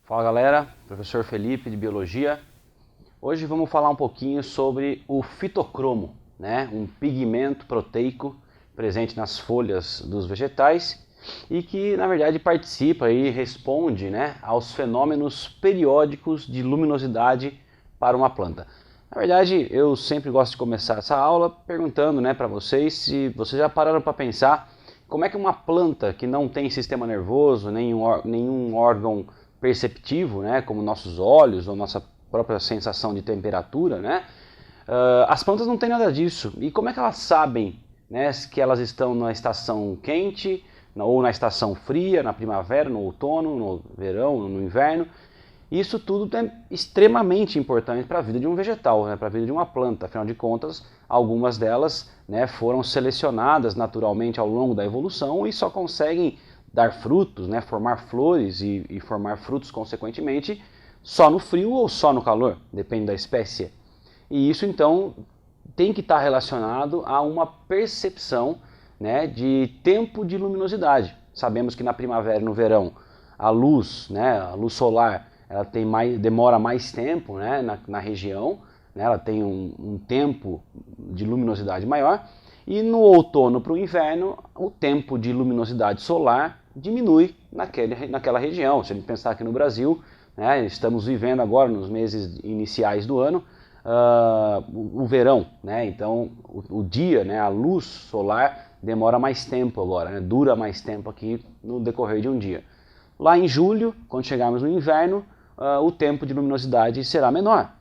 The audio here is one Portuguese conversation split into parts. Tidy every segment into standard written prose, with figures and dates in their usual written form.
Fala galera, professor Felipe de Biologia. Hoje vamos falar um pouquinho sobre o fitocromo, né? Um pigmento proteico presente nas folhas dos vegetais e que na verdade participa e responde, né, aos fenômenos periódicos de luminosidade para uma planta. Na verdade, eu sempre gosto de começar essa aula perguntando, né, para vocês se vocês já pararam para pensar como é que uma planta que não tem sistema nervoso, nenhum órgão perceptivo, né, como nossos olhos ou nossa própria sensação de temperatura, né, as plantas não têm nada disso. E como é que elas sabem, né, que elas estão na estação quente ou na estação fria, na primavera, no outono, no verão, no inverno? Isso tudo é extremamente importante para a vida de um vegetal, né, para a vida de uma planta. Afinal de contas, algumas delas, né, foram selecionadas naturalmente ao longo da evolução e só conseguem dar frutos, né, formar flores e formar frutos consequentemente só no frio ou só no calor, depende da espécie. E isso então tem que estar relacionado a uma percepção, né, de tempo de luminosidade. Sabemos que na primavera e no verão a luz, né, a luz solar, ela demora mais tempo, né, na região, né, ela tem um tempo de luminosidade maior. E no outono para o inverno, o tempo de luminosidade solar diminui naquela região. Se a gente pensar aqui no Brasil, né, estamos vivendo agora nos meses iniciais do ano, o verão, né, então o dia, né, a luz solar demora mais tempo agora, né, dura mais tempo aqui no decorrer de um dia. Lá em julho, quando chegarmos no inverno, o tempo de luminosidade será menor.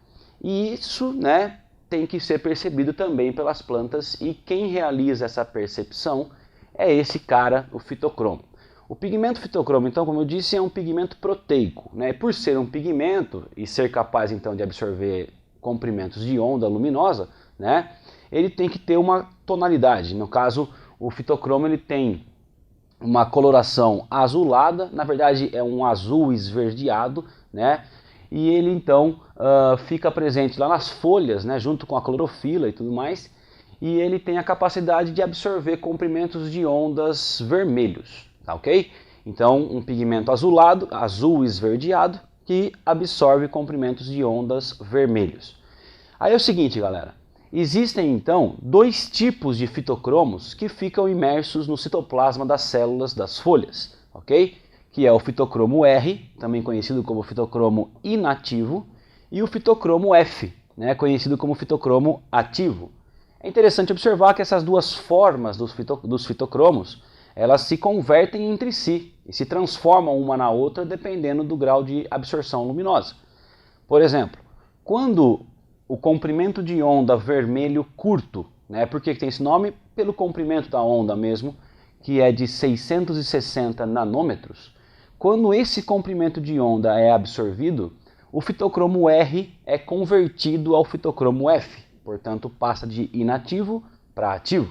E isso, né, tem que ser percebido também pelas plantas, e quem realiza essa percepção é esse cara, o fitocromo. O pigmento fitocromo, então, como eu disse, é um pigmento proteico, né? Por ser um pigmento e ser capaz então de absorver comprimentos de onda luminosa, né, ele tem que ter uma tonalidade. No caso, o fitocromo ele tem uma coloração azulada, na verdade é um azul esverdeado, né? E ele então fica presente lá nas folhas, né, junto com a clorofila e tudo mais, e ele tem a capacidade de absorver comprimentos de ondas vermelhos, tá ok? Então um pigmento azulado, azul esverdeado, que absorve comprimentos de ondas vermelhos. Aí é o seguinte, galera, existem então dois tipos de fitocromos que ficam imersos no citoplasma das células das folhas, ok? Que é o fitocromo R, também conhecido como fitocromo inativo, e o fitocromo F, né, conhecido como fitocromo ativo. É interessante observar que essas duas formas dos fitocromos, elas se convertem entre si e se transformam uma na outra dependendo do grau de absorção luminosa. Por exemplo, quando o comprimento de onda vermelho curto, né, por que tem esse nome? Pelo comprimento da onda mesmo, que é de 660 nanômetros. Quando esse comprimento de onda é absorvido, o fitocromo R é convertido ao fitocromo F, portanto passa de inativo para ativo.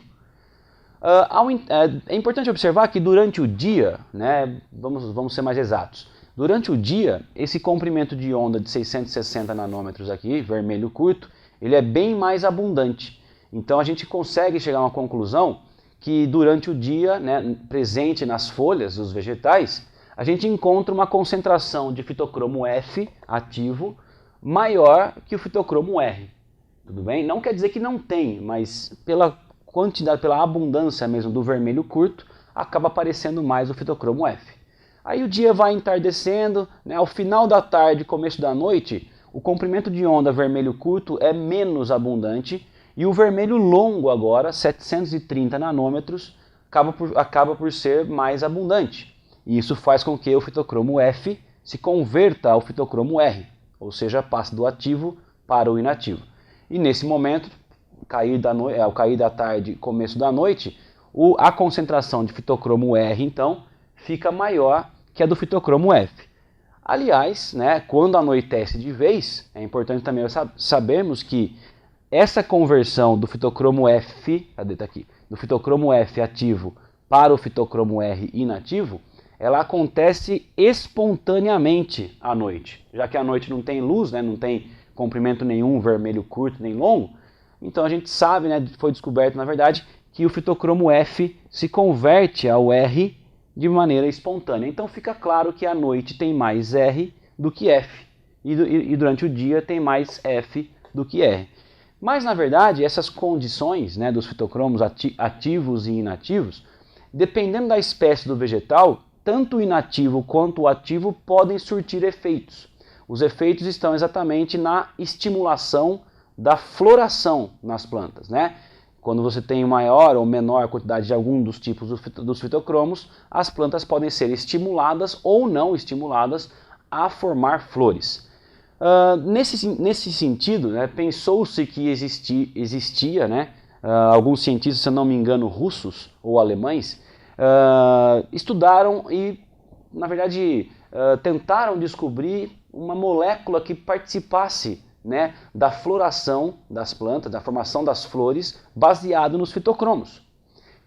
É importante observar que durante o dia, né, vamos ser mais exatos, durante o dia esse comprimento de onda de 660 nanômetros aqui, vermelho curto, ele é bem mais abundante. Então a gente consegue chegar a uma conclusão que durante o dia, né, presente nas folhas dos vegetais, a gente encontra uma concentração de fitocromo F ativo maior que o fitocromo R. Tudo bem? Não quer dizer que não tem, mas pela quantidade, pela abundância mesmo do vermelho curto, acaba aparecendo mais o fitocromo F. Aí o dia vai entardecendo, né? Ao final da tarde, começo da noite, o comprimento de onda vermelho curto é menos abundante e o vermelho longo agora, 730 nanômetros, acaba por ser mais abundante. E isso faz com que o fitocromo F se converta ao fitocromo R, ou seja, passe do ativo para o inativo. E nesse momento, ao cair da tarde, começo da noite, a concentração de fitocromo R, então, fica maior que a do fitocromo F. Aliás, né, quando anoitece de vez, é importante também sabermos que essa conversão do fitocromo F, do fitocromo F ativo para o fitocromo R inativo, ela acontece espontaneamente à noite. Já que à noite não tem luz, né, não tem comprimento nenhum, vermelho curto nem longo, então a gente sabe, né, foi descoberto na verdade, que o fitocromo F se converte ao R de maneira espontânea. Então fica claro que à noite tem mais R do que F, e durante o dia tem mais F do que R. Mas na verdade essas condições, né, dos fitocromos ativos e inativos, dependendo da espécie do vegetal, tanto o inativo quanto o ativo podem surtir efeitos. Os efeitos estão exatamente na estimulação da floração nas plantas, né? Quando você tem maior ou menor quantidade de algum dos tipos dos fitocromos, as plantas podem ser estimuladas ou não estimuladas a formar flores. Nesse sentido, né, pensou-se que existia, né, alguns cientistas, se eu não me engano, russos ou alemães, estudaram e, na verdade, tentaram descobrir uma molécula que participasse, né, da floração das plantas, da formação das flores, baseado nos fitocromos.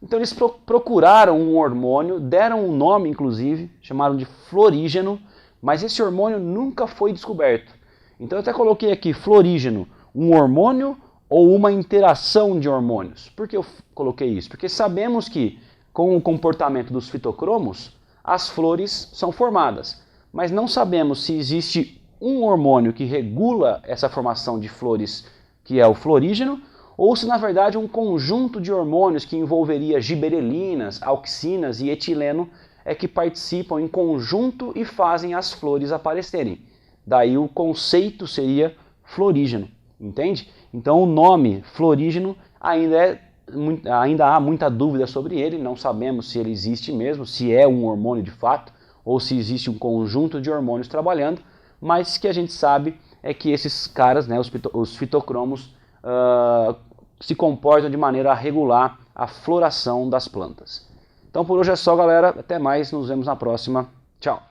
Então eles procuraram um hormônio, deram um nome inclusive, chamaram de florígeno, mas esse hormônio nunca foi descoberto. Então eu até coloquei aqui florígeno, um hormônio ou uma interação de hormônios. Por que eu coloquei isso? Porque sabemos que com o comportamento dos fitocromos, as flores são formadas, mas não sabemos se existe um hormônio que regula essa formação de flores, que é o florígeno, ou se na verdade um conjunto de hormônios que envolveria giberelinas, auxinas e etileno é que participam em conjunto e fazem as flores aparecerem. Daí o conceito seria florígeno, entende? Então o nome florígeno ainda há muita dúvida sobre ele, não sabemos se ele existe mesmo, se é um hormônio de fato, ou se existe um conjunto de hormônios trabalhando, mas que a gente sabe é que esses caras, né, os fitocromos, se comportam de maneira a regular a floração das plantas. Então por hoje é só, galera. Até mais, nos vemos na próxima. Tchau!